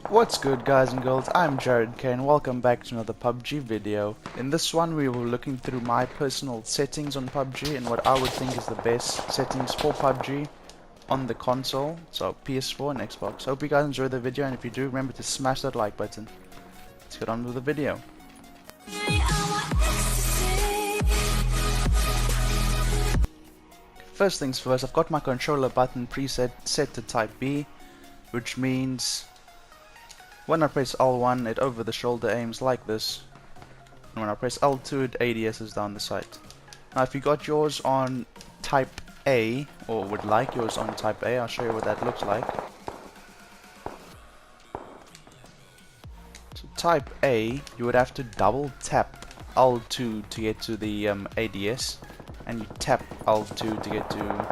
What's good, guys and girls? I'm Jarod and welcome back to another PUBG video. In this one we were looking through my personal settings on PUBG and what I would think is the best settings for PUBG on the console, so PS4 and Xbox. Hope you guys enjoyed the video, and if you do, remember to smash that like button. Let's get on with the video. First things first, I've got my controller button preset set to type B, which means when I press L1 it over the shoulder aims like this, and when I press L2 it ADSs down the sight. Now if you got yours on type A, or would like yours on type A, I'll show you what that looks like. So type A, you would have to double tap L2 to get to the ADS, and you tap L2 to get to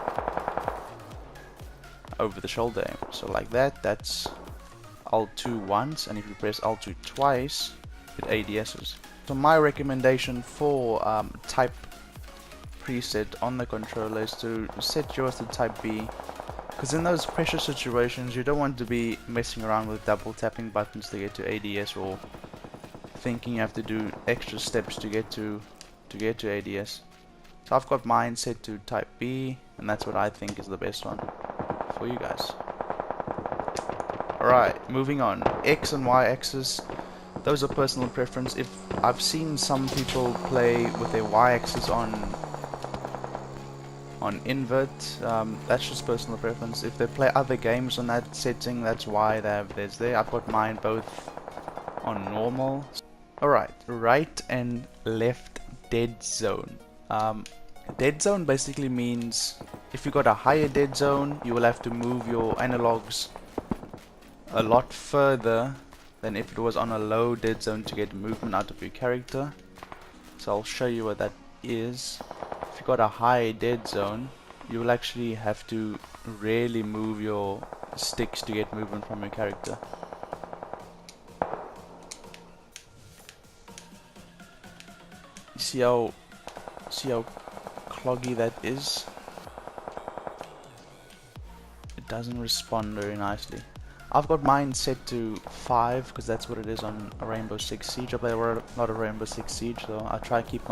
over the shoulder aim. So like that, that's L2 once, and if you press L2 twice, it ADSs. So my recommendation for type preset on the controller is to set yours to type B, because in those pressure situations you don't want to be messing around with double tapping buttons to get to ADS, or thinking you have to do extra steps to get to ADS. So I've got mine set to type B, and that's what I think is the best one for you guys. Alright, moving on. X and Y axis, those are personal preference. If I've seen some people play with their Y axis on invert, that's just personal preference. If they play other games on that setting, that's why they have theirs there. I've got mine both on normal. Alright, right and left dead zone. Dead zone basically means if you got a higher dead zone, you will have to move your analogs a lot further than if it was on a low dead zone to get movement out of your character. So I'll show you what that is. If you got a high dead zone, you will actually have to really move your sticks to get movement from your character. You see how cloggy that is? It doesn't respond very nicely. I've got mine set to 5 because that's what it is on a Rainbow Six Siege. I play a lot of Rainbow Six Siege, so I try to keep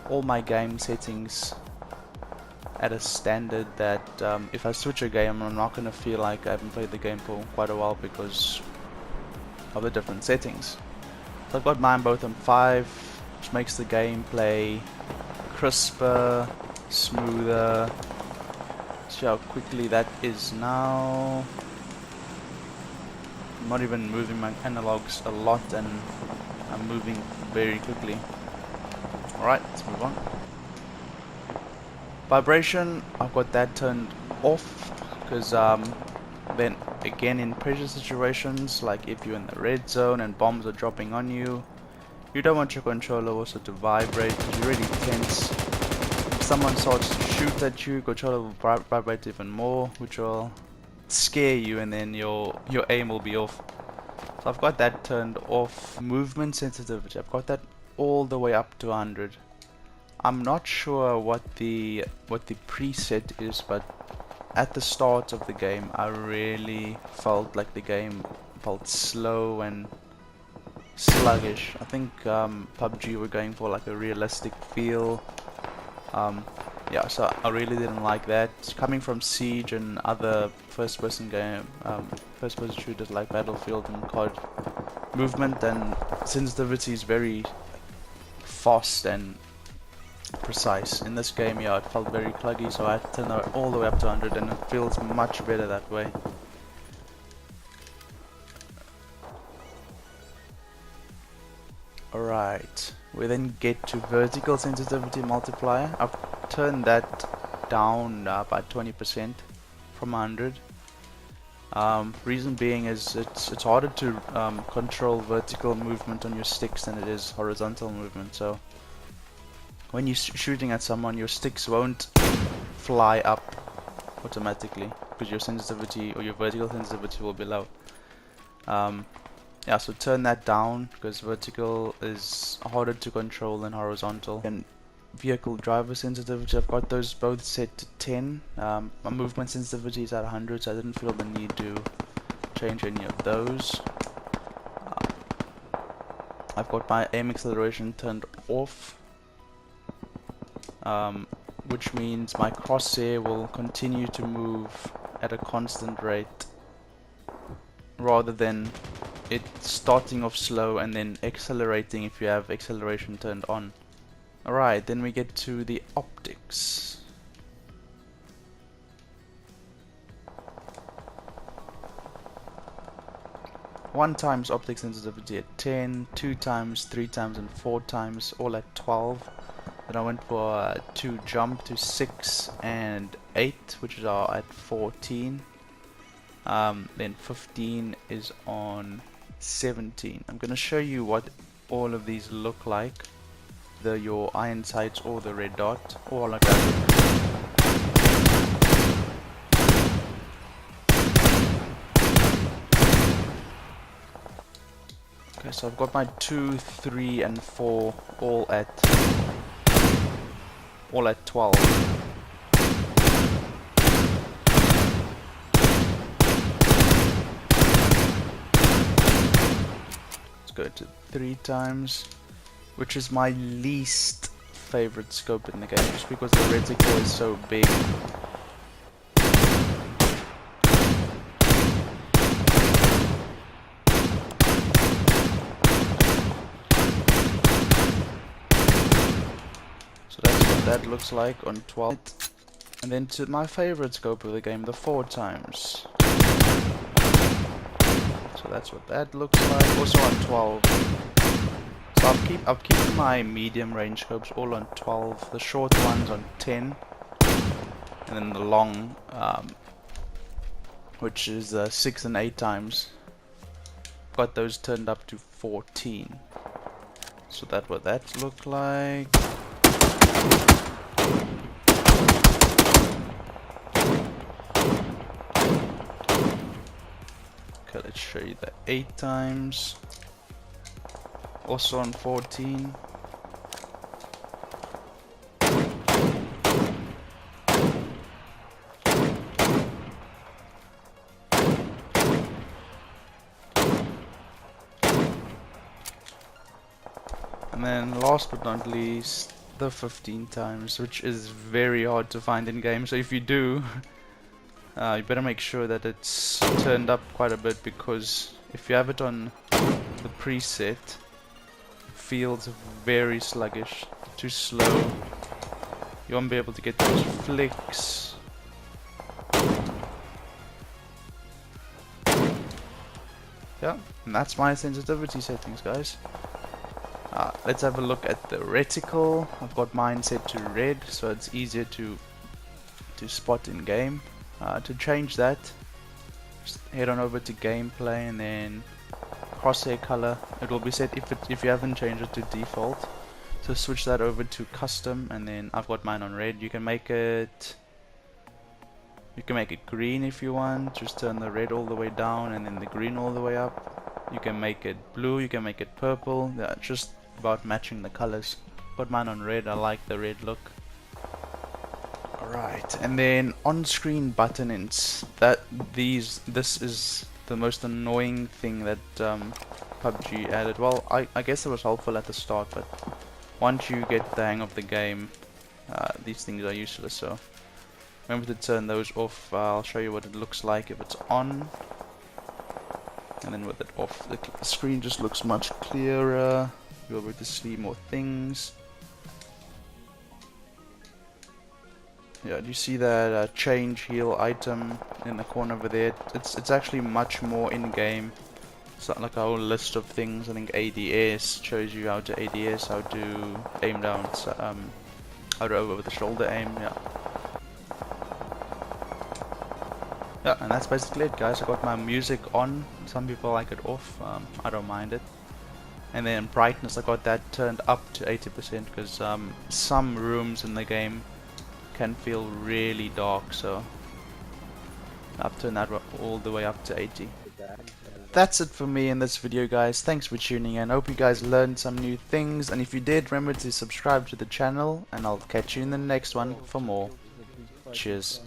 all my game settings at a standard that if I switch a game, I'm not going to feel like I haven't played the game for quite a while because of the different settings. So I've got mine both on 5, which makes the gameplay crisper, smoother. See how quickly that is now. I'm not even moving my analogs a lot, and I'm moving very quickly. Alright, let's move on. Vibration, I've got that turned off because then again in pressure situations, like if you're in the red zone and bombs are dropping on you, you don't want your controller also to vibrate because you're really tense. If someone starts to shoot at you, controller will vibrate even more, which will scare you, and then your aim will be off. So I've got that turned off. Movement sensitivity, I've got that all the way up to 100. I'm not sure what the preset is, but at the start of the game I really felt like the game felt slow and sluggish. I think PUBG were going for like a realistic feel. Yeah, so I really didn't like that. Coming from Siege and other first-person shooters like Battlefield and COD, movement and sensitivity is very fast and precise. In this game, yeah, it felt very cluggy, so I had to turn it all the way up to 100, and it feels much better that way. Alright, we then get to vertical sensitivity multiplier. I've turned that down by 20% from 100. Reason being is it's harder to control vertical movement on your sticks than it is horizontal movement. So when you're shooting at someone, your sticks won't fly up automatically because your sensitivity or your vertical sensitivity will be low. Yeah, so turn that down because vertical is harder to control than horizontal. And vehicle driver sensitivity, I've got those both set to 10. My movement sensitivity is at 100, so I didn't feel the need to change any of those. I've got my aim acceleration turned off, which means my crosshair will continue to move at a constant rate rather than it starting off slow and then accelerating if you have acceleration turned on. Alright, then we get to the optics. One times optic sensitivity at 10, 2 times, 3 times and 4 times, all at 12. Then I went for 2 jump to 6 and 8, which are at 14. Then 15 is on 17. I'm going to show you what all of these look like. Your iron sights or the red dot, or like that. Okay, so I've got my 2, 3 and 4 all at 12. Let's go to 3 times, which is my least favorite scope in the game, just because the reticle is so big. So that's what that looks like on 12. And then to my favorite scope of the game, the 4 times. So that's what that looks like, also on 12. So I'll keep my medium range scopes all on 12, the short ones on 10, and then the long, which is 6 and 8 times, got those turned up to 14. So that's what that looked like. Okay, let's show you the 8 times. Also on 14. And then last but not least, the 15 times, which is very hard to find in game. So if you do, you better make sure that it's turned up quite a bit, because if you have it on the preset, it feels very sluggish, too slow. You won't be able to get those flicks. Yeah, and that's my sensitivity settings, guys. Let's have a look at the reticle. I've got mine set to red, so it's easier to spot in game. To change that, just head on over to gameplay and then crosshair color. It will be set if you haven't changed it to default. So switch that over to custom, and then I've got mine on red. You can make it green if you want. Just turn the red all the way down and then the green all the way up. You can make it blue, you can make it purple. Yeah, just about matching the colors. Got mine on red. I like the red look. Alright, and then on-screen buttonings. This is the most annoying thing that PUBG added. Well, I guess it was helpful at the start, but once you get the hang of the game, these things are useless. So remember to turn those off. I'll show you what it looks like if it's on, and then with it off, the screen just looks much clearer. You'll be able to see more things. Yeah, do you see that change heal item in the corner over there? It's actually much more in game. It's not like a whole list of things. I think ADS shows you how to ADS, how to aim down, how to over the shoulder aim. Yeah, and that's basically it, guys. I got my music on. Some people like it off. I don't mind it. And then brightness, I got that turned up to 80% because some rooms in the game can feel really dark, so I've turned that all the way up to 80. That's it for me in this video, guys. Thanks for tuning in. I hope you guys learned some new things, and if you did, remember to subscribe to the channel, and I'll catch you in the next one for more. Cheers.